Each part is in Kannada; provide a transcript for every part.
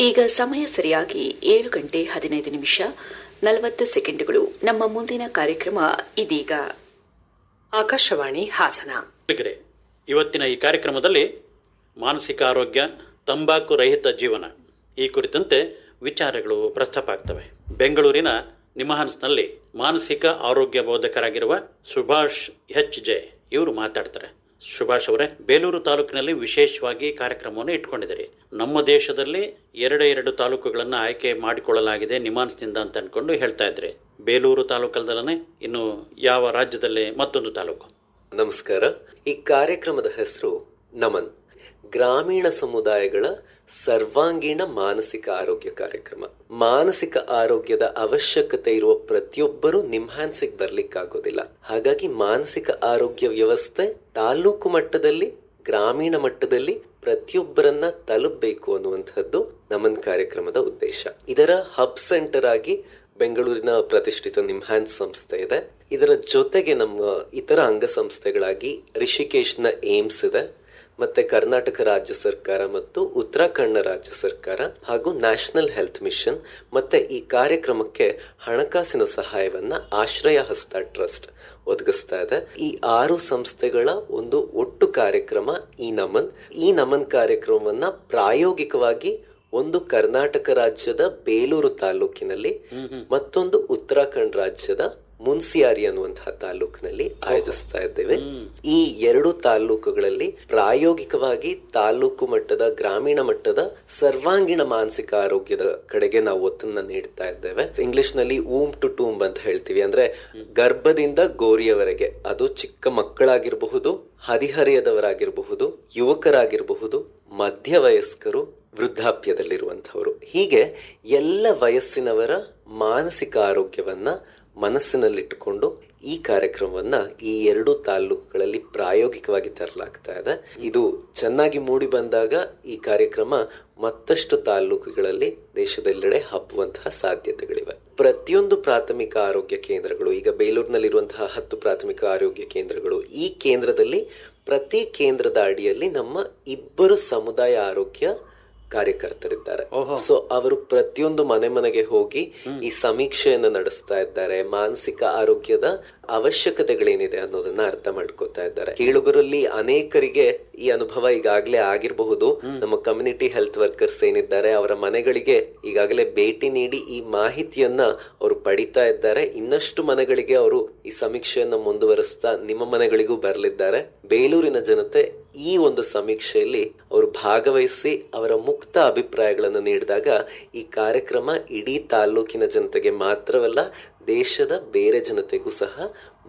ಈಗ ಸಮಯ ಸರಿಯಾಗಿ 7:15 ನಮ್ಮ ಮುಂದಿನ ಕಾರ್ಯಕ್ರಮ ಇದೀಗ. ಆಕಾಶವಾಣಿ ಹಾಸನ. ಇವತ್ತಿನ ಈ ಕಾರ್ಯಕ್ರಮದಲ್ಲಿ ಮಾನಸಿಕ ಆರೋಗ್ಯ, ತಂಬಾಕು ರಹಿತ ಜೀವನ ಈ ಕುರಿತಂತೆ ವಿಚಾರಗಳು ಪ್ರಸ್ತಾಪ ಆಗ್ತವೆ. ಬೆಂಗಳೂರಿನ ನಿಮಹಾನ್ಸ್ನಲ್ಲಿ ಮಾನಸಿಕ ಆರೋಗ್ಯ ಬೋಧಕರಾಗಿರುವ ಸುಭಾಷ್ HJ ಇವರು ಮಾತಾಡ್ತಾರೆ. ಸುಭಾಷ್ ಅವರೇ, ಬೇಲೂರು ತಾಲೂಕಿನಲ್ಲಿ ವಿಶೇಷವಾಗಿ ಕಾರ್ಯಕ್ರಮವನ್ನು ಇಟ್ಕೊಂಡಿದ್ದಾರೆ. ನಮ್ಮ ದೇಶದಲ್ಲಿ ಎರಡು ತಾಲೂಕುಗಳನ್ನು ಆಯ್ಕೆ ಮಾಡಿಕೊಳ್ಳಲಾಗಿದೆ ನಿಮಾನ್ಸ್ನಿಂದ ಅಂತ ಅನ್ಕೊಂಡು ಹೇಳ್ತಾ ಇದ್ರೆ, ಬೇಲೂರು ತಾಲೂಕಲ್ದಲ್ಲೇ ಇನ್ನು ಯಾವ ರಾಜ್ಯದಲ್ಲಿ ಮತ್ತೊಂದು ತಾಲೂಕು? ನಮಸ್ಕಾರ. ಈ ಕಾರ್ಯಕ್ರಮದ ಹೆಸರು ನಮನ್, ಗ್ರಾಮೀಣ ಸಮುದಾಯಗಳ ಸರ್ವಾಂಗೀಣ ಮಾನಸಿಕ ಆರೋಗ್ಯ ಕಾರ್ಯಕ್ರಮ. ಮಾನಸಿಕ ಆರೋಗ್ಯದ ಅವಶ್ಯಕತೆ ಇರುವ ಪ್ರತಿಯೊಬ್ಬರೂ ನಿಮ್ಹಾನ್ಸಿಗೆ ಬರ್ಲಿಕ್ಕಾಗೋದಿಲ್ಲ. ಹಾಗಾಗಿ ಮಾನಸಿಕ ಆರೋಗ್ಯ ವ್ಯವಸ್ಥೆ ತಾಲೂಕು ಮಟ್ಟದಲ್ಲಿ, ಗ್ರಾಮೀಣ ಮಟ್ಟದಲ್ಲಿ ಪ್ರತಿಯೊಬ್ಬರನ್ನ ತಲುಪಬೇಕು ಅನ್ನುವಂಥದ್ದು ನಮನ್ ಕಾರ್ಯಕ್ರಮದ ಉದ್ದೇಶ. ಇದರ ಹಬ್ ಸೆಂಟರ್ ಆಗಿ ಬೆಂಗಳೂರಿನ ಪ್ರತಿಷ್ಠಿತ ನಿಮ್ಹಾನ್ಸ್ ಸಂಸ್ಥೆ ಇದೆ. ಇದರ ಜೊತೆಗೆ ನಮ್ಮ ಇತರ ಅಂಗಸಂಸ್ಥೆಗಳಾಗಿ ರಿಷಿಕೇಶ್ನ ಏಮ್ಸ್ ಇದೆ, ಮತ್ತೆ ಕರ್ನಾಟಕ ರಾಜ್ಯ ಸರ್ಕಾರ ಮತ್ತು ಉತ್ತರಾಖಂಡ ರಾಜ್ಯ ಸರ್ಕಾರ ಹಾಗೂ ನ್ಯಾಷನಲ್ ಹೆಲ್ತ್ ಮಿಷನ್, ಮತ್ತೆ ಈ ಕಾರ್ಯಕ್ರಮಕ್ಕೆ ಹಣಕಾಸಿನ ಸಹಾಯವನ್ನ ಆಶ್ರಯ ಹಸ್ತ ಟ್ರಸ್ಟ್ ಒದಗಿಸ್ತಾ ಇದೆ. ಈ 6 ಸಂಸ್ಥೆಗಳ ಒಂದು ಒಟ್ಟು ಕಾರ್ಯಕ್ರಮ ಈ ನಮನ್ ಕಾರ್ಯಕ್ರಮವನ್ನ ಪ್ರಾಯೋಗಿಕವಾಗಿ ಒಂದು ಕರ್ನಾಟಕ ರಾಜ್ಯದ ಬೇಲೂರು ತಾಲೂಕಿನಲ್ಲಿ, ಮತ್ತೊಂದು ಉತ್ತರಾಖಂಡ ರಾಜ್ಯದ ಮುನ್ಸಿಯಾರಿ ಅನ್ನುವಂತಹ ತಾಲೂಕಿನಲ್ಲಿ ಆಯೋಜಿಸ್ತಾ ಇದ್ದೇವೆ. ಈ 2 ತಾಲೂಕುಗಳಲ್ಲಿ ಪ್ರಾಯೋಗಿಕವಾಗಿ ತಾಲೂಕು ಮಟ್ಟದ, ಗ್ರಾಮೀಣ ಮಟ್ಟದ ಸರ್ವಾಂಗೀಣ ಮಾನಸಿಕ ಆರೋಗ್ಯದ ಕಡೆಗೆ ನಾವು ಒತ್ತನ್ನ ನೀಡ್ತಾ ಇದ್ದೇವೆ. ಇಂಗ್ಲಿಷ್ ನಲ್ಲಿ ಊಮ್ ಟು ಟೂಂಬ್ ಅಂತ ಹೇಳ್ತೀವಿ. ಅಂದ್ರೆ ಗರ್ಭದಿಂದ ಗೋರಿಯವರೆಗೆ, ಅದು ಚಿಕ್ಕ ಮಕ್ಕಳಾಗಿರಬಹುದು, ಹದಿಹರೆಯದವರಾಗಿರಬಹುದು, ಯುವಕರಾಗಿರಬಹುದು, ಮಧ್ಯವಯಸ್ಕರು, ವೃದ್ಧಾಪ್ಯದಲ್ಲಿರುವಂಥವರು, ಹೀಗೆ ಎಲ್ಲ ವಯಸ್ಸಿನವರ ಮಾನಸಿಕ ಆರೋಗ್ಯವನ್ನ ಮನಸ್ಸಿನಲ್ಲಿಟ್ಟುಕೊಂಡು ಈ ಕಾರ್ಯಕ್ರಮವನ್ನ ಈ 2 ತಾಲೂಕುಗಳಲ್ಲಿ ಪ್ರಾಯೋಗಿಕವಾಗಿ ತರಲಾಗ್ತಾ ಇದೆ. ಇದು ಚೆನ್ನಾಗಿ ಮೂಡಿ ಬಂದಾಗ ಈ ಕಾರ್ಯಕ್ರಮ ಮತ್ತಷ್ಟು ತಾಲೂಕುಗಳಲ್ಲಿ ದೇಶದೆಲ್ಲೆಡೆ ಹಬ್ಬುವಂತಹ ಸಾಧ್ಯತೆಗಳಿವೆ. ಪ್ರತಿಯೊಂದು ಪ್ರಾಥಮಿಕ ಆರೋಗ್ಯ ಕೇಂದ್ರಗಳು, ಈಗ ಬೇಲೂರಿನಲ್ಲಿರುವಂತಹ 10 ಪ್ರಾಥಮಿಕ ಆರೋಗ್ಯ ಕೇಂದ್ರಗಳು, ಈ ಕೇಂದ್ರದಲ್ಲಿ ಪ್ರತಿ ಕೇಂದ್ರದ ಅಡಿಯಲ್ಲಿ ನಮ್ಮ 2 ಸಮುದಾಯ ಆರೋಗ್ಯ ಕಾರ್ಯಕರ್ತರಿದ್ದಾರೆ. ಸೊ ಅವರು ಪ್ರತಿಯೊಂದು ಮನೆಗೆ ಹೋಗಿ ಈ ಸಮೀಕ್ಷೆಯನ್ನು ನಡೆಸ್ತಾ ಇದ್ದಾರೆ. ಮಾನಸಿಕ ಆರೋಗ್ಯದ ಅವಶ್ಯಕತೆಗಳೇನಿದೆ ಅನ್ನೋದನ್ನ ಅರ್ಥ ಮಾಡ್ಕೋತಾ ಇದ್ದಾರೆ. ಕೇಳುಗರಲ್ಲಿ ಅನೇಕರಿಗೆ ಈ ಅನುಭವ ಈಗಾಗಲೇ ಆಗಿರಬಹುದು. ನಮ್ಮ ಕಮ್ಯುನಿಟಿ ಹೆಲ್ತ್ ವರ್ಕರ್ಸ್ ಏನಿದ್ದಾರೆ, ಅವರ ಮನೆಗಳಿಗೆ ಈಗಾಗಲೇ ಭೇಟಿ ನೀಡಿ ಈ ಮಾಹಿತಿಯನ್ನ ಅವರು ಪಡಿತಾ ಇದ್ದಾರೆ. ಇನ್ನಷ್ಟು ಮನೆಗಳಿಗೆ ಅವರು ಈ ಸಮೀಕ್ಷೆಯನ್ನ ಮುಂದುವರಿಸ್ತಾ ನಿಮ್ಮ ಮನೆಗಳಿಗೂ ಬರಲಿದ್ದಾರೆ. ಬೇಲೂರಿನ ಜನತೆ ಈ ಒಂದು ಸಮೀಕ್ಷೆಯಲ್ಲಿ ಅವರು ಭಾಗವಹಿಸಿ ಅವರ ಮುಕ್ತ ಅಭಿಪ್ರಾಯಗಳನ್ನು ನೀಡಿದಾಗ ಈ ಕಾರ್ಯಕ್ರಮ ಇಡೀ ತಾಲೂಕಿನ ಜನತೆಗೆ ಮಾತ್ರವಲ್ಲ, ದೇಶದ ಬೇರೆ ಜನತೆಗೂ ಸಹ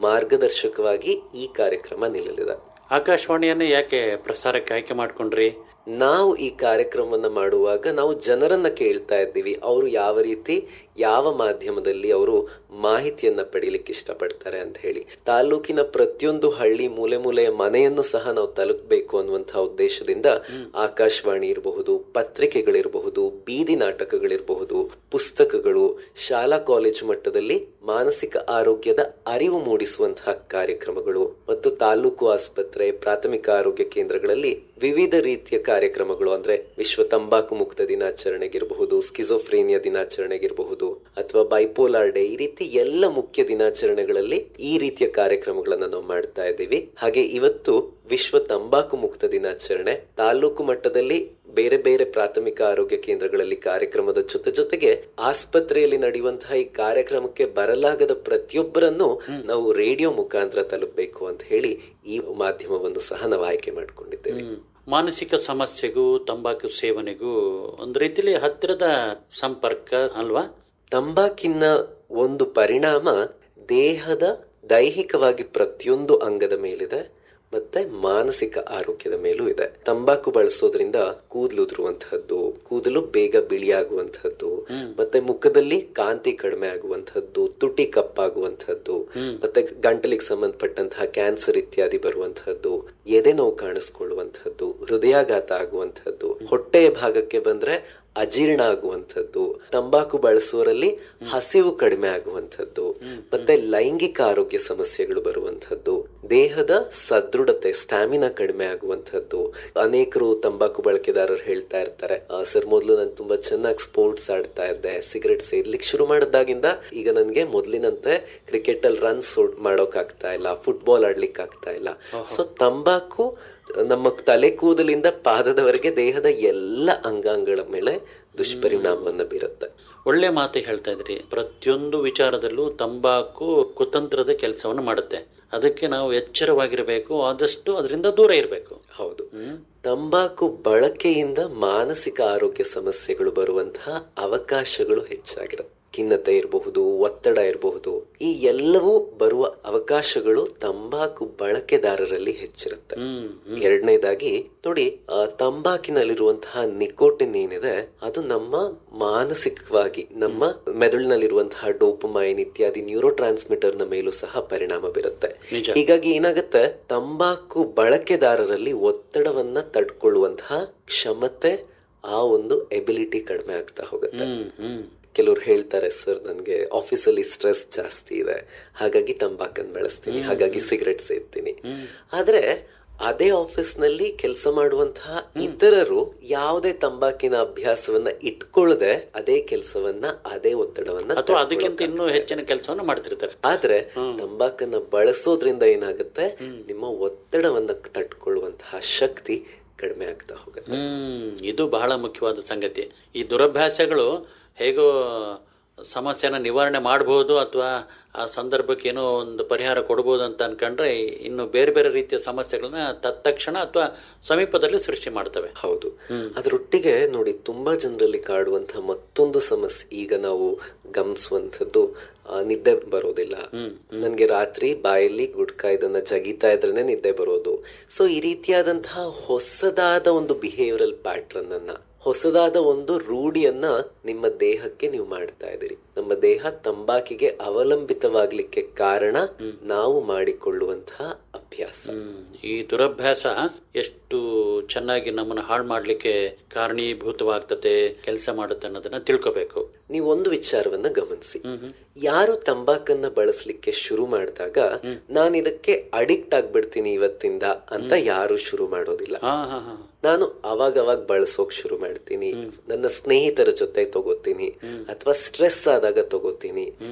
ಮಾರ್ಗದರ್ಶಕವಾಗಿ ಈ ಕಾರ್ಯಕ್ರಮ ನಿಲ್ಲಲಿದೆ. ಆಕಾಶವಾಣಿಯನ್ನೇ ಯಾಕೆ ಪ್ರಸಾರಕ್ಕೆ ಆಯ್ಕೆ ಮಾಡ್ಕೊಂಡ್ರಿ? ನಾವು ಈ ಕಾರ್ಯಕ್ರಮವನ್ನ ಮಾಡುವಾಗ ನಾವು ಜನರನ್ನ ಕೇಳ್ತಾ ಇದ್ದೀವಿ, ಅವರು ಯಾವ ರೀತಿ, ಯಾವ ಮಾಧ್ಯಮದಲ್ಲಿ ಅವರು ಮಾಹಿತಿಯನ್ನ ಪಡೀಲಿಕ್ಕೆ ಇಷ್ಟಪಡ್ತಾರೆ ಅಂತ ಹೇಳಿ. ತಾಲೂಕಿನ ಪ್ರತಿಯೊಂದು ಹಳ್ಳಿ, ಮೂಲೆಯ ಮನೆಯನ್ನು ಸಹ ನಾವು ತಲುಪಬೇಕು ಅನ್ನುವಂತಹ ಉದ್ದೇಶದಿಂದ ಆಕಾಶವಾಣಿ ಇರಬಹುದು, ಪತ್ರಿಕೆಗಳಿರಬಹುದು, ಬೀದಿ ನಾಟಕಗಳಿರಬಹುದು, ಪುಸ್ತಕಗಳು, ಶಾಲಾ ಕಾಲೇಜು ಮಟ್ಟದಲ್ಲಿ ಮಾನಸಿಕ ಆರೋಗ್ಯದ ಅರಿವು ಮೂಡಿಸುವಂತಹ ಕಾರ್ಯಕ್ರಮಗಳು ಮತ್ತು ತಾಲೂಕು ಆಸ್ಪತ್ರೆ, ಪ್ರಾಥಮಿಕ ಆರೋಗ್ಯ ಕೇಂದ್ರಗಳಲ್ಲಿ ವಿವಿಧ ರೀತಿಯ ಕಾರ್ಯಕ್ರಮಗಳು, ಅಂದ್ರೆ ವಿಶ್ವ ತಂಬಾಕು ಮುಕ್ತ ದಿನಾಚರಣೆಗಿರಬಹುದು, ಸ್ಕಿಜೋಫ್ರೇನಿಯಾ ದಿನಾಚರಣೆಗಿರಬಹುದು, ಅಥವಾ ಬೈಪೋಲಾರ್ ಡೇ, ಈ ರೀತಿ ಎಲ್ಲ ಮುಖ್ಯ ದಿನಾಚರಣೆಗಳಲ್ಲಿ ಈ ರೀತಿಯ ಕಾರ್ಯಕ್ರಮಗಳನ್ನ ನಾವು ಮಾಡ್ತಾ ಇದ್ದೀವಿ. ಹಾಗೆ ಇವತ್ತು ವಿಶ್ವ ತಂಬಾಕು ಮುಕ್ತ ದಿನಾಚರಣೆ. ತಾಲೂಕು ಮಟ್ಟದಲ್ಲಿ ಬೇರೆ ಬೇರೆ ಪ್ರಾಥಮಿಕ ಆರೋಗ್ಯ ಕೇಂದ್ರಗಳಲ್ಲಿ ಕಾರ್ಯಕ್ರಮದ ಜೊತೆಗೆ ಆಸ್ಪತ್ರೆಯಲ್ಲಿ ನಡೆಯುವಂತಹ ಈ ಕಾರ್ಯಕ್ರಮಕ್ಕೆ ಬರಲಾಗದ ಪ್ರತಿಯೊಬ್ಬರನ್ನು ನಾವು ರೇಡಿಯೋ ಮುಖಾಂತರ ತಲುಪಬೇಕು ಅಂತ ಹೇಳಿ ಈ ಮಾಧ್ಯಮವನ್ನು ಸಹ ನಾವು ಆಯ್ಕೆ ಮಾಡಿಕೊಂಡಿದ್ದೇವೆ. ಮಾನಸಿಕ ಸಮಸ್ಯೆಗೂ ತಂಬಾಕು ಸೇವನೆಗೂ ಒಂದು ರೀತಿಯಲ್ಲಿ ಹತ್ತಿರದ ಸಂಪರ್ಕ ಅಲ್ವಾ? ತಂಬಾಕಿನ ಒಂದು ಪರಿಣಾಮ ದೇಹದ ದೈಹಿಕವಾಗಿ ಪ್ರತಿಯೊಂದು ಅಂಗದ ಮೇಲಿದೆ, ಮತ್ತೆ ಮಾನಸಿಕ ಆರೋಗ್ಯದ ಮೇಲೂ ಇದೆ. ತಂಬಾಕು ಬಳಸೋದ್ರಿಂದ ಕೂದಲು ಉದುರುವಂತಹದ್ದು, ಕೂದಲು ಬೇಗ ಬಿಳಿಯಾಗುವಂತಹದ್ದು, ಮತ್ತೆ ಮುಖದಲ್ಲಿ ಕಾಂತಿ ಕಡಿಮೆ ಆಗುವಂತಹದ್ದು, ತುಟಿ ಕಪ್ಪಾಗುವಂತಹದ್ದು, ಮತ್ತೆ ಗಂಟಲಿಗೆ ಸಂಬಂಧಪಟ್ಟಂತಹ ಕ್ಯಾನ್ಸರ್ ಇತ್ಯಾದಿ ಬರುವಂತಹದ್ದು, ಎದೆ ನೋವು ಕಾಣಿಸ್ಕೊಳ್ಳುವಂತಹದ್ದು, ಹೃದಯಾಘಾತ ಆಗುವಂತಹದ್ದು, ಹೊಟ್ಟೆಯ ಭಾಗಕ್ಕೆ ಬಂದ್ರೆ ಅಜೀರ್ಣ ಆಗುವಂಥದ್ದು, ತಂಬಾಕು ಬಳಸುವವರಲ್ಲಿ ಹಸಿವು ಕಡಿಮೆ ಆಗುವಂಥದ್ದು, ಮತ್ತೆ ಲೈಂಗಿಕ ಆರೋಗ್ಯ ಸಮಸ್ಯೆಗಳು ಬರುವಂಥದ್ದು, ದೇಹದ ಸದೃಢತೆ, ಸ್ಟಾಮಿನಾ ಕಡಿಮೆ ಆಗುವಂತಹದ್ದು. ಅನೇಕರು ತಂಬಾಕು ಬಳಕೆದಾರರು ಹೇಳ್ತಾ ಇರ್ತಾರೆ, ಸರ್ ಮೊದಲು ನಾನು ತುಂಬಾ ಚೆನ್ನಾಗಿ ಸ್ಪೋರ್ಟ್ಸ್ ಆಡ್ತಾ ಇದ್ದೆ, ಸಿಗರೆಟ್ ಸೇರ್ಲಿಕ್ಕೆ ಶುರು ಮಾಡಿದಾಗಿಂದ ಈಗ ನನ್ಗೆ ಮೊದಲಿನಂತೆ ಕ್ರಿಕೆಟ್ ಅಲ್ಲಿ ರನ್ಸ್ ಮಾಡೋಕ್ ಆಗ್ತಾ ಇಲ್ಲ, ಫುಟ್ಬಾಲ್ ಆಡ್ಲಿಕ್ಕೆ ಆಗ್ತಾ ಇಲ್ಲ. ಸೊ ತಂಬಾಕು ನಮ್ಮ ತಲೆ ಕೂದಲಿಂದ ಪಾದದವರೆಗೆ ದೇಹದ ಎಲ್ಲ ಅಂಗಾಂಗಗಳ ಮೇಲೆ ದುಷ್ಪರಿಣಾಮವನ್ನು ಬೀರುತ್ತೆ. ಒಳ್ಳೆ ಮಾತು ಹೇಳ್ತಾ ಇದ್ರಿ. ಪ್ರತಿಯೊಂದು ವಿಚಾರದಲ್ಲೂ ತಂಬಾಕು ಕುತಂತ್ರದ ಕೆಲಸವನ್ನು ಮಾಡುತ್ತೆ. ಅದಕ್ಕೆ ನಾವು ಎಚ್ಚರವಾಗಿರಬೇಕು, ಆದಷ್ಟು ಅದರಿಂದ ದೂರ ಇರಬೇಕು. ಹೌದು. ತಂಬಾಕು ಬಳಕೆಯಿಂದ ಮಾನಸಿಕ ಆರೋಗ್ಯ ಸಮಸ್ಯೆಗಳು ಬರುವಂತಹ ಅವಕಾಶಗಳು ಹೆಚ್ಚಾಗಿರುತ್ತೆ. ಖಿನ್ನತೆ ಇರಬಹುದು, ಒತ್ತಡ ಇರಬಹುದು, ಈ ಎಲ್ಲವೂ ಬರುವ ಅವಕಾಶಗಳು ತಂಬಾಕು ಬಳಕೆದಾರರಲ್ಲಿ ಹೆಚ್ಚಿರುತ್ತೆ. ಎರಡನೇದಾಗಿ ನೋಡಿ, ತಂಬಾಕಿನಲ್ಲಿರುವಂತಹ ನಿಕೋಟಿನ್ ಏನಿದೆ ಅದು ನಮ್ಮ ಮಾನಸಿಕವಾಗಿ ನಮ್ಮ ಮೆದುಳಿನಲ್ಲಿರುವಂತಹ ಡೋಪಮೈನ್ ಇತ್ಯಾದಿ ನ್ಯೂರೋ ಟ್ರಾನ್ಸ್ಮಿಟರ್ ನ ಮೇಲೂ ಸಹ ಪರಿಣಾಮ ಬೀರುತ್ತೆ. ಹೀಗಾಗಿ ಏನಾಗುತ್ತೆ, ತಂಬಾಕು ಬಳಕೆದಾರರಲ್ಲಿ ಒತ್ತಡವನ್ನ ತಡ್ಕೊಳ್ಳುವಂತಹ ಕ್ಷಮತೆ, ಆ ಒಂದು ಎಬಿಲಿಟಿ ಕಡಿಮೆ ಆಗ್ತಾ ಹೋಗುತ್ತೆ. ಕೆಲವ್ರು ಹೇಳ್ತಾರೆ, ಸರ್ ನನ್ಗೆ ಆಫೀಸಲ್ಲಿ ಸ್ಟ್ರೆಸ್ ಜಾಸ್ತಿ ಇದೆ, ಹಾಗಾಗಿ ತಂಬಾಕನ್ನು ಬೆಳೆಸ್ತೀನಿ, ಹಾಗಾಗಿ ಸಿಗರೆಟ್ ಸೇರ್ತೀನಿ. ಆದ್ರೆ ಅದೇ ಆಫೀಸ್ ನಲ್ಲಿ ಕೆಲಸ ಮಾಡುವಂತಹ ಇತರರು ಯಾವುದೇ ತಂಬಾಕಿನ ಅಭ್ಯಾಸವನ್ನ ಇಟ್ಕೊಳ್ಳದೆ ಅದೇ ಕೆಲಸವನ್ನ, ಅದೇ ಒತ್ತಡವನ್ನ ಅಥವಾ ಅದಕ್ಕಿಂತ ಇನ್ನೂ ಹೆಚ್ಚಿನ ಕೆಲಸವನ್ನ ಮಾಡ್ತಿರ್ತಾರೆ. ಆದ್ರೆ ತಂಬಾಕನ್ನ ಬಳಸೋದ್ರಿಂದ ಏನಾಗುತ್ತೆ, ನಿಮ್ಮ ಒತ್ತಡವನ್ನ ತಡ್ಕೊಳ್ಳುವಂತಹ ಶಕ್ತಿ ಕಡಿಮೆ ಆಗ್ತಾ ಹೋಗುತ್ತೆ. ಇದು ಬಹಳ ಮುಖ್ಯವಾದ ಸಂಗತಿ. ಈ ದುರಭ್ಯಾಸಗಳು ಹೇಗೋ ಸಮಸ್ಯೆನ ನಿವಾರಣೆ ಮಾಡಬಹುದು ಅಥವಾ ಆ ಸಂದರ್ಭಕ್ಕೆ ಏನೋ ಒಂದು ಪರಿಹಾರ ಕೊಡ್ಬೋದು ಅಂತ ಅನ್ಕೊಂಡ್ರೆ ಇನ್ನು ಬೇರೆ ಬೇರೆ ರೀತಿಯ ಸಮಸ್ಯೆಗಳನ್ನ ತತ್ಕ್ಷಣ ಅಥವಾ ಸಮೀಪದಲ್ಲಿ ಸೃಷ್ಟಿ ಮಾಡ್ತವೆ. ಹೌದು. ಅದರೊಟ್ಟಿಗೆ ನೋಡಿ, ತುಂಬಾ ಜನರಲ್ಲಿ ಕಾಡುವಂತಹ ಮತ್ತೊಂದು ಸಮಸ್ಯೆ ಈಗ ನಾವು ಗಮನಿಸುವಂಥದ್ದು, ನಿದ್ದೆ ಬರೋದಿಲ್ಲ. ನನ್ಗೆ ರಾತ್ರಿ ಬಾಯಲ್ಲಿ ಗುಟ್ಕಾ ಇದನ್ನ ಜಗಿತಾ ಇದ್ರೇನೆ ನಿದ್ದೆ ಬರೋದು. ಸೊ ಈ ರೀತಿಯಾದಂತಹ ಹೊಸದಾದ ಒಂದು ಬಿಹೇವಿಯರಲ್ ಪ್ಯಾಟ್ರನ್ ಅನ್ನ, ಹೊಸದಾದ ಒಂದು ರೂಢಿಯನ್ನ ನಿಮ್ಮ ದೇಹಕ್ಕೆ ನೀವು ಮಾಡ್ತಾ ಇದ್ದೀರಿ. ನಮ್ಮ ದೇಹ ತಂಬಾಕಿಗೆ ಅವಲಂಬಿತವಾಗ್ಲಿಕ್ಕೆ ಕಾರಣ ನಾವು ಮಾಡಿಕೊಳ್ಳುವಂತಹ ಅಭ್ಯಾಸ. ಈ ದುರಭ್ಯಾಸ ಎಷ್ಟು ಚೆನ್ನಾಗಿ ನಮ್ಮನ್ನು ಹಾಳು ಮಾಡ್ಲಿಕ್ಕೆ ಕಾರಣೀಭೂತವಾಗ್ತದೆ, ಕೆಲಸ ಮಾಡುತ್ತೆ ಅನ್ನೋದನ್ನ ತಿಳ್ಕೋಬೇಕು. ನೀವು ಒಂದು ವಿಚಾರವನ್ನ ಗಮನಿಸಿ, ಯಾರು ತಂಬಾಕನ್ನ ಬಳಸಲಿಕ್ಕೆ ಶುರು ಮಾಡಿದಾಗ ನಾನು ಇದಕ್ಕೆ ಅಡಿಕ್ಟ್ ಆಗ್ಬಿಡ್ತೀನಿ ಇವತ್ತಿಂದ ಅಂತ ಯಾರು ಶುರು ಮಾಡೋದಿಲ್ಲ. ನಾನು ಅವಾಗ ಬಳಸೋಕ್ ಶುರು ಮಾಡ್ತೀನಿ, ನನ್ನ ಸ್ನೇಹಿತರ ಜೊತೆ ತಗೋತೀನಿ, ಅಥವಾ ಸ್ಟ್ರೆಸ್ ಆದಾಗ ತಗೋತೀನಿ,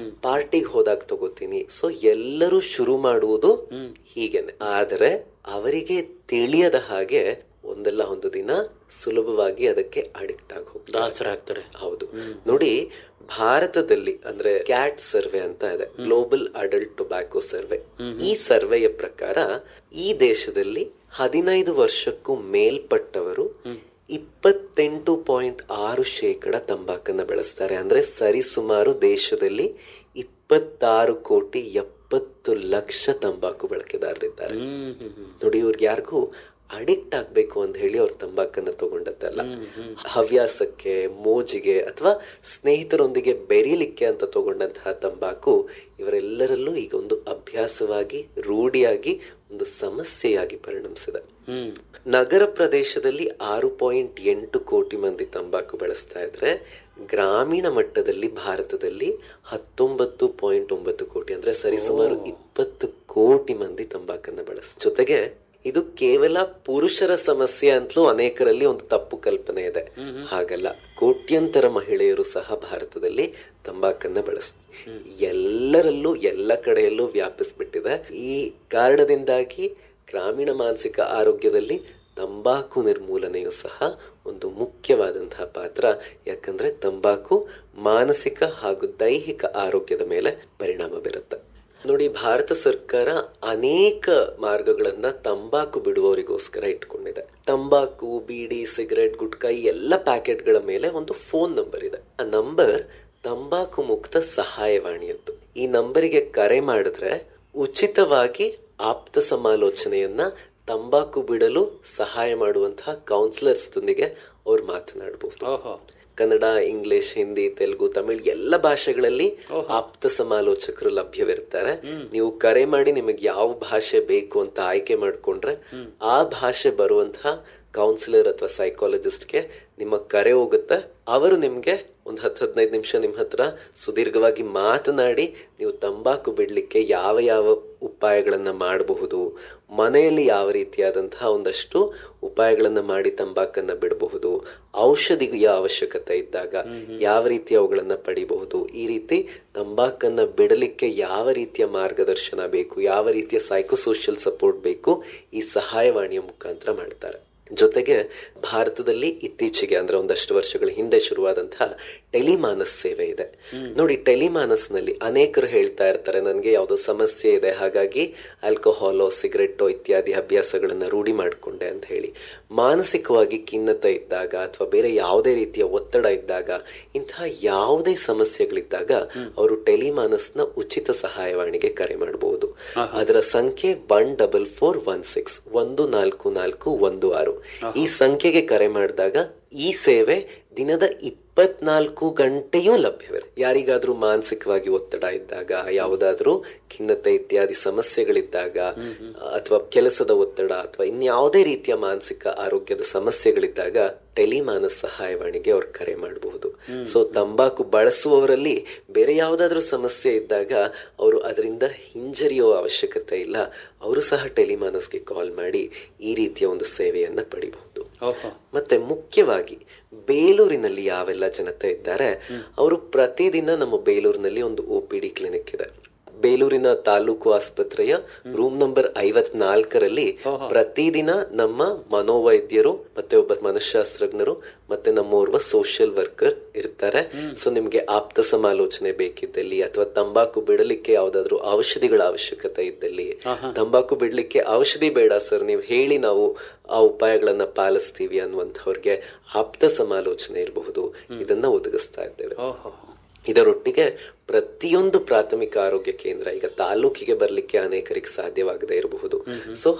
ಪಾರ್ಟಿಗೆ ಹೋದಾಗ ತಗೋತೀನಿ. ಸೊ ಎಲ್ಲರೂ ಶುರು ಮಾಡುವುದು ಹೀಗೇನೆ. ಆದರೆ ಅವರಿಗೆ ತಿಳಿಯದ ಹಾಗೆ ಒಂದಲ್ಲ ಒಂದು ದಿನ ಸುಲಭವಾಗಿ ಅದಕ್ಕೆ ಅಡಿಕ್ಟ್ ಆಗಿ ದಾಸರಾಗ್ತಾರೆ. ಹೌದು. ನೋಡಿ, ಭಾರತದಲ್ಲಿ ಅಂದ್ರೆ ಕ್ಯಾಟ್ ಸರ್ವೆ ಅಂತ ಇದೆ, ಗ್ಲೋಬಲ್ ಅಡಲ್ಟ್ ಟೊಬ್ಯಾಕೊ ಸರ್ವೆ. ಈ ಸರ್ವೆಯ ಪ್ರಕಾರ ಈ ದೇಶದಲ್ಲಿ 15 ವರ್ಷಕ್ಕೂ ಮೇಲ್ಪಟ್ಟವರು 28.6% ತಂಬಾಕನ್ನ ಬೆಳೆಸ್ತಾರೆ. ಅಂದ್ರೆ ಸರಿಸುಮಾರು ದೇಶದಲ್ಲಿ 26,70,00,000 ತಂಬಾಕು ಬಳಕೆದಾರರಿದ್ದಾರೆ. ನೋಡಿ, ಇವ್ರಿಗೆ ಯಾರಿಗೂ ಅಡಿಕ್ಟ್ ಆಗ್ಬೇಕು ಅಂತ ಹೇಳಿ ಅವ್ರ ತಂಬಾಕನ್ನ ತಗೊಂಡದ್ದಲ್ಲ. ಹವ್ಯಾಸಕ್ಕೆ, ಮೋಜಿಗೆ ಅಥವಾ ಸ್ನೇಹಿತರೊಂದಿಗೆ ಬೆರೀಲಿಕ್ಕೆ ಅಂತ ತಗೊಂಡಂತಹ ತಂಬಾಕು ಇವರೆಲ್ಲರಲ್ಲೂ ಈಗ ಒಂದು ಅಭ್ಯಾಸವಾಗಿ, ರೂಢಿಯಾಗಿ, ಒಂದು ಸಮಸ್ಯೆಯಾಗಿ ಪರಿಣಮಿಸಿದೆ. ನಗರ ಪ್ರದೇಶದಲ್ಲಿ 6.8 ಕೋಟಿ ಮಂದಿ ತಂಬಾಕು ಬಳಸ್ತಾ ಇದ್ರೆ, ಗ್ರಾಮೀಣ ಮಟ್ಟದಲ್ಲಿ ಭಾರತದಲ್ಲಿ 19.9 ಕೋಟಿ, ಅಂದ್ರೆ ಸರಿಸುಮಾರು 20 ಕೋಟಿ ಮಂದಿ ತಂಬಾಕನ್ನ ಜೊತೆಗೆ ಇದು ಕೇವಲ ಪುರುಷರ ಸಮಸ್ಯೆ ಅಂತಲೂ ಅನೇಕರಲ್ಲಿ ಒಂದು ತಪ್ಪು ಕಲ್ಪನೆ ಇದೆ. ಹಾಗಲ್ಲ, ಕೋಟ್ಯಂತರ ಮಹಿಳೆಯರು ಸಹ ಭಾರತದಲ್ಲಿ ತಂಬಾಕನ್ನ ಎಲ್ಲರಲ್ಲೂ, ಎಲ್ಲ ಕಡೆಯಲ್ಲೂ ವ್ಯಾಪಿಸ್ಬಿಟ್ಟಿದೆ. ಈ ಕಾರಣದಿಂದಾಗಿ ಗ್ರಾಮೀಣ ಮಾನಸಿಕ ಆರೋಗ್ಯದಲ್ಲಿ ತಂಬಾಕು ನಿರ್ಮೂಲನೆಯು ಸಹ ಒಂದು ಮುಖ್ಯವಾದಂತಹ ಪಾತ್ರ. ಯಾಕಂದ್ರೆ ತಂಬಾಕು ಮಾನಸಿಕ ಹಾಗೂ ದೈಹಿಕ ಆರೋಗ್ಯದ ಮೇಲೆ ಪರಿಣಾಮ ಬೀರುತ್ತೆ. ನೋಡಿ, ಭಾರತ ಸರ್ಕಾರ ಅನೇಕ ಮಾರ್ಗಗಳನ್ನ ತಂಬಾಕು ಬಿಡುವವರಿಗೋಸ್ಕರ ಇಟ್ಕೊಂಡಿದೆ. ತಂಬಾಕು, ಬೀಡಿ, ಸಿಗರೆಟ್, ಗುಟ್ಕಾ ಎಲ್ಲ ಪ್ಯಾಕೆಟ್ಗಳ ಮೇಲೆ ಒಂದು ಫೋನ್ ನಂಬರ್ ಇದೆ. ಆ ನಂಬರ್ ತಂಬಾಕು ಮುಕ್ತ ಸಹಾಯವಾಣಿ ಅಂತ. ಈ ನಂಬರಿಗೆ ಕರೆ ಮಾಡಿದ್ರೆ ಉಚಿತವಾಗಿ ಆಪ್ತ ಸಮಾಲೋಚನೆಯನ್ನ, ತಂಬಾಕು ಬಿಡಲು ಸಹಾಯ ಮಾಡುವಂತಹ ಕೌನ್ಸಿಲರ್ಸ್ ದೊಂದಿಗೆ ಅವ್ರು ಮಾತನಾಡಬಹುದು. ಕನ್ನಡ, ಇಂಗ್ಲಿಷ್, ಹಿಂದಿ, ತೆಲುಗು, ತಮಿಳ್ ಎಲ್ಲ ಭಾಷೆಗಳಲ್ಲಿ ಆಪ್ತ ಸಮಾಲೋಚಕರು ಲಭ್ಯವಿರ್ತಾರೆ. ನೀವು ಕರೆ ಮಾಡಿ ನಿಮಗೆ ಯಾವ ಭಾಷೆ ಬೇಕು ಅಂತ ಆಯ್ಕೆ ಮಾಡ್ಕೊಂಡ್ರೆ ಆ ಭಾಷೆ ಬರುವಂತಹ ಕೌನ್ಸಿಲರ್ ಅಥವಾ ಸೈಕಾಲಜಿಸ್ಟ್ಗೆ ನಿಮ್ಮ ಕರೆ ಹೋಗುತ್ತೆ. ಅವರು ನಿಮಗೆ ಒಂದು 10-15 ನಿಮಿಷ ನಿಮ್ಮ ಹತ್ರ ಸುದೀರ್ಘವಾಗಿ ಮಾತನಾಡಿ ನೀವು ತಂಬಾಕು ಬಿಡಲಿಕ್ಕೆ ಯಾವ ಯಾವ ಉಪಾಯಗಳನ್ನು ಮಾಡಬಹುದು, ಮನೆಯಲ್ಲಿ ಯಾವ ರೀತಿಯಾದಂತಹ ಒಂದಷ್ಟು ಉಪಾಯಗಳನ್ನು ಮಾಡಿ ತಂಬಾಕನ್ನು ಬಿಡಬಹುದು, ಔಷಧಿಯ ಅವಶ್ಯಕತೆ ಇದ್ದಾಗ ಯಾವ ರೀತಿ ಅವುಗಳನ್ನು ಪಡಿಬಹುದು, ಈ ರೀತಿ ತಂಬಾಕನ್ನು ಬಿಡಲಿಕ್ಕೆ ಯಾವ ರೀತಿಯ ಮಾರ್ಗದರ್ಶನ ಬೇಕು, ಯಾವ ರೀತಿಯ ಸೈಕೋಸೋಷಿಯಲ್ ಸಪೋರ್ಟ್ ಬೇಕು, ಈ ಸಹಾಯವಾಣಿಯ ಮುಖಾಂತರ ಮಾಡ್ತಾರೆ. ಜೊತೆಗೆ ಭಾರತದಲ್ಲಿ ಇತ್ತೀಚೆಗೆ ಅಂದ್ರೆ ಒಂದಷ್ಟು ವರ್ಷಗಳ ಹಿಂದೆ ಶುರುವಾದಂತಹ ಟೆಲಿಮಾನಸ್ ಸೇವೆ ಇದೆ ನೋಡಿ. ಟೆಲಿಮಾನಸ್ನಲ್ಲಿ ಅನೇಕರು ಹೇಳ್ತಾ ಇರ್ತಾರೆ, ನನಗೆ ಯಾವುದೋ ಸಮಸ್ಯೆ ಇದೆ, ಹಾಗಾಗಿ ಆಲ್ಕೋಹಾಲೋ ಸಿಗರೆಟ್ಟೋ ಇತ್ಯಾದಿ ಅಭ್ಯಾಸಗಳನ್ನ ರೂಢಿ ಮಾಡಿಕೊಂಡೆ ಅಂತ ಹೇಳಿ. ಮಾನಸಿಕವಾಗಿ ಖಿನ್ನತೆ ಇದ್ದಾಗ ಅಥವಾ ಬೇರೆ ಯಾವುದೇ ರೀತಿಯ ಒತ್ತಡ ಇದ್ದಾಗ, ಇಂತಹ ಯಾವುದೇ ಸಮಸ್ಯೆಗಳಿದ್ದಾಗ ಅವರು ಟೆಲಿಮಾನಸ್ನ ಉಚಿತ ಸಹಾಯವಾಣಿಗೆ ಕರೆ ಮಾಡಬಹುದು. ಅದರ ಸಂಖ್ಯೆ 14416 14416. ಈ ಸಂಖ್ಯೆಗೆ ಕರೆ ಮಾಡಿದಾಗ ಈ ಸೇವೆ ದಿನದ 24 ಗಂಟೆಯೂ ಲಭ್ಯವಿದೆ. ಯಾರಿಗಾದ್ರೂ ಮಾನಸಿಕವಾಗಿ ಒತ್ತಡ ಇದ್ದಾಗ, ಯಾವುದಾದ್ರೂ ಖಿನ್ನತೆ ಇತ್ಯಾದಿ ಸಮಸ್ಯೆಗಳಿದ್ದಾಗ, ಅಥವಾ ಕೆಲಸದ ಒತ್ತಡ ಅಥವಾ ಇನ್ಯಾವುದೇ ರೀತಿಯ ಮಾನಸಿಕ ಆರೋಗ್ಯದ ಸಮಸ್ಯೆಗಳಿದ್ದಾಗ ಟೆಲಿಮಾನಸ್ ಸಹಾಯವಾಣಿಗೆ ಅವ್ರು ಕರೆ ಮಾಡಬಹುದು. ಸೊ ತಂಬಾಕು ಬಳಸುವವರಲ್ಲಿ ಬೇರೆ ಯಾವುದಾದ್ರೂ ಸಮಸ್ಯೆ ಇದ್ದಾಗ ಅವರು ಅದರಿಂದ ಹಿಂಜರಿಯುವ ಅವಶ್ಯಕತೆ ಇಲ್ಲ. ಅವರು ಸಹ ಟೆಲಿಮಾನಸ್ಗೆ ಕಾಲ್ ಮಾಡಿ ಈ ರೀತಿಯ ಒಂದು ಸೇವೆಯನ್ನ ಪಡಿಬಹುದು. ಮತ್ತೆ ಮುಖ್ಯವಾಗಿ ಬೇಲೂರಿನಲ್ಲಿ ಯಾವೆಲ್ಲ ಜನತೆ ಇದ್ದಾರೆ, ಅವರು ಪ್ರತಿದಿನ ನಮ್ಮ ಬೇಲೂರಿನಲ್ಲಿ ಒಂದು OPD ಕ್ಲಿನಿಕ್ ಇದೆ. ಬೇಲೂರಿನ ತಾಲೂಕು ಆಸ್ಪತ್ರೆಯ ರೂಮ್ ನಂಬರ್ 54ರಲ್ಲಿ ಪ್ರತಿದಿನ ನಮ್ಮ ಮನೋವೈದ್ಯರು ಮತ್ತೆ ಒಬ್ಬ ಮನಃಶಾಸ್ತ್ರಜ್ಞರು ಮತ್ತೆ ನಮ್ಮೋರ್ವ ಸೋಷಿಯಲ್ ವರ್ಕರ್ ಇರ್ತಾರೆ. ಸೊ ನಿಮ್ಗೆ ಆಪ್ತ ಸಮಾಲೋಚನೆ ಬೇಕಿದ್ದಲ್ಲಿ ಅಥವಾ ತಂಬಾಕು ಬಿಡಲಿಕ್ಕೆ ಯಾವ್ದಾದ್ರು ಔಷಧಿಗಳ ಅವಶ್ಯಕತೆ ಇದ್ದಲ್ಲಿ, ತಂಬಾಕು ಬಿಡ್ಲಿಕ್ಕೆ ಔಷಧಿ ಬೇಡ ಸರ್, ನೀವು ಹೇಳಿ ನಾವು ಆ ಉಪಾಯಗಳನ್ನ ಪಾಲಿಸ್ತೀವಿ ಅನ್ನುವಂಥವ್ರಿಗೆ ಆಪ್ತ ಸಮಾಲೋಚನೆ ಇರಬಹುದು, ಇದನ್ನ ಒದಗಿಸ್ತಾ ಇದ್ದೇವೆ. ಇದರೊಟ್ಟಿಗೆ ಪ್ರತಿಯೊಂದು ಪ್ರಾಥಮಿಕ ಆರೋಗ್ಯ ಕೇಂದ್ರ, ಈಗ ತಾಲೂಕಿಗೆ ಬರ್ಲಿಕ್ಕೆ ಅನೇಕರಿಗೆ ಸಾಧ್ಯವಾಗದೇ ಇರಬಹುದು, ಸೊ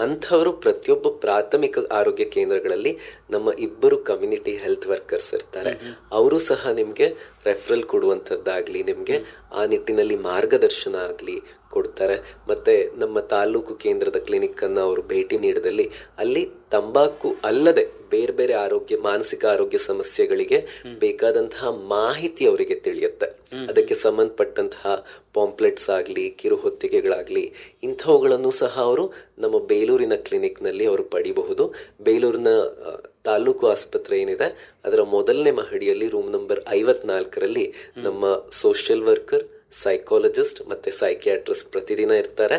ಅಂಥವರು ಪ್ರತಿಯೊಬ್ಬ ಪ್ರಾಥಮಿಕ ಆರೋಗ್ಯ ಕೇಂದ್ರಗಳಲ್ಲಿ ನಮ್ಮ 2 ಕಮ್ಯುನಿಟಿ ಹೆಲ್ತ್ ವರ್ಕರ್ಸ್ ಇರ್ತಾರೆ. ಅವರು ಸಹ ನಿಮ್ಗೆ ರೆಫರಲ್ ಕೊಡುವಂಥದ್ದಾಗ್ಲಿ, ನಿಮ್ಗೆ ಆ ನಿಟ್ಟಿನಲ್ಲಿ ಮಾರ್ಗದರ್ಶನ ಆಗ್ಲಿ ಕೊಡ್ತಾರೆ. ಮತ್ತೆ ನಮ್ಮ ತಾಲೂಕು ಕೇಂದ್ರದ ಕ್ಲಿನಿಕ್ ಅನ್ನ ಅವರು ಭೇಟಿ ನೀಡಿದಲ್ಲಿ ಅಲ್ಲಿ ತಂಬಾಕು ಅಲ್ಲದೆ ಬೇರೆ ಬೇರೆ ಆರೋಗ್ಯ ಮಾನಸಿಕ ಆರೋಗ್ಯ ಸಮಸ್ಯೆಗಳಿಗೆ ಬೇಕಾದಂತಹ ಮಾಹಿತಿ ಅವರಿಗೆ ತಿಳಿಯುತ್ತೆ. ಅದಕ್ಕೆ ಸಂಬಂಧಪಟ್ಟಂತಹ ಪಾಂಪ್ಲೆಟ್ಸ್ ಆಗ್ಲಿ, ಕಿರುಹೊತ್ತಿಗೆಗಳಾಗ್ಲಿ, ಇಂಥವುಗಳನ್ನು ಸಹ ಅವರು ನಮ್ಮ ಬೇಲೂರಿನ ಕ್ಲಿನಿಕ್ ನಲ್ಲಿ ಅವರು ಪಡಿಬಹುದು. ಬೇಲೂರಿನ ತಾಲೂಕು ಆಸ್ಪತ್ರೆ ಏನಿದೆ ಅದರ ಮೊದಲನೇ ಮಹಡಿಯಲ್ಲಿ ರೂಮ್ ನಂಬರ್ 54ರಲ್ಲಿ ನಮ್ಮ ಸೋಷಿಯಲ್ ವರ್ಕರ್, ಸೈಕಾಲಜಿಸ್ಟ್ ಮತ್ತೆ ಸೈಕಿಯಾಟ್ರಿಸ್ಟ್ ಪ್ರತಿದಿನ ಇರ್ತಾರೆ.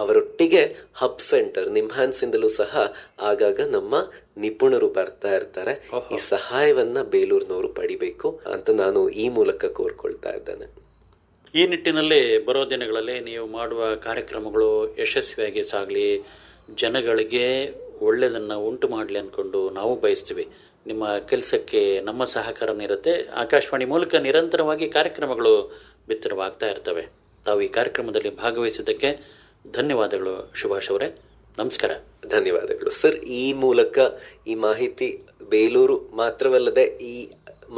ಅವರೊಟ್ಟಿಗೆ ಹಬ್ ಸೆಂಟರ್ ನಿಮ್ಹಾನ್ಸ್ ಇಂದಲೂ ಸಹ ಆಗಾಗ ನಮ್ಮ ನಿಪುಣರು ಬರ್ತಾ ಇರ್ತಾರೆ. ಈ ಸಹಾಯವನ್ನ ಬೇಲೂರಿನವರು ಪಡಿಬೇಕು ಅಂತ ನಾನು ಈ ಮೂಲಕ ಕೋರ್ಕೊಳ್ತಾ ಇದ್ದೇನೆ. ಈ ನಿಟ್ಟಿನಲ್ಲಿ ಬರೋ ದಿನಗಳಲ್ಲಿ ನೀವು ಮಾಡುವ ಕಾರ್ಯಕ್ರಮಗಳು ಯಶಸ್ವಿಯಾಗಿ ಸಾಗಲಿ, ಜನಗಳಿಗೆ ಒಳ್ಳೆಯದನ್ನು ಉಂಟು ಮಾಡಲಿ ಅಂದ್ಕೊಂಡು ನಾವು ಬಯಸ್ತೀವಿ. ನಿಮ್ಮ ಕೆಲಸಕ್ಕೆ ನಮ್ಮ ಸಹಕಾರನೇ ಇರುತ್ತೆ. ಆಕಾಶವಾಣಿ ಮೂಲಕ ನಿರಂತರವಾಗಿ ಕಾರ್ಯಕ್ರಮಗಳು ಬಿತ್ತರವಾಗ್ತಾ ಇರ್ತವೆ. ತಾವು ಈ ಕಾರ್ಯಕ್ರಮದಲ್ಲಿ ಭಾಗವಹಿಸಿದ್ದಕ್ಕೆ ಧನ್ಯವಾದಗಳು ಸುಭಾಷ್ ಅವರೇ. ನಮಸ್ಕಾರ. ಧನ್ಯವಾದಗಳು ಸರ್. ಈ ಮೂಲಕ ಈ ಮಾಹಿತಿ ಬೇಲೂರು ಮಾತ್ರವಲ್ಲದೆ ಈ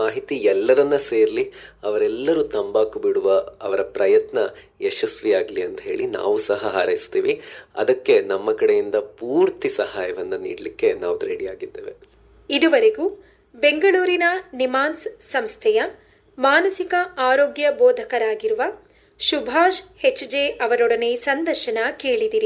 ಮಾಹಿತಿ ಎಲ್ಲರನ್ನ ಸೇರ್ಲಿ, ಅವರೆಲ್ಲರೂ ತಂಬಾಕು ಬಿಡುವ ಅವರ ಪ್ರಯತ್ನ ಯಶಸ್ವಿಯಾಗ್ಲಿ ಅಂತ ಹೇಳಿ ನಾವು ಸಹ ಹಾರೈಸ್ತೀವಿ. ಅದಕ್ಕೆ ನಮ್ಮ ಕಡೆಯಿಂದ ಪೂರ್ತಿ ಸಹಾಯವನ್ನ ನೀಡಲಿಕ್ಕೆ ನಾವು ರೆಡಿಯಾಗಿದ್ದೇವೆ. ಇದುವರೆಗೂ ಬೆಂಗಳೂರಿನ ನಿಮಾನ್ಸ್ ಸಂಸ್ಥೆಯ ಮಾನಸಿಕ ಆರೋಗ್ಯ ಬೋಧಕರಾಗಿರುವ ಸುಭಾಷ್ HJ ಅವರೊಡನೆ ಸಂದರ್ಶನ ಕೇಳಿದಿರಿ.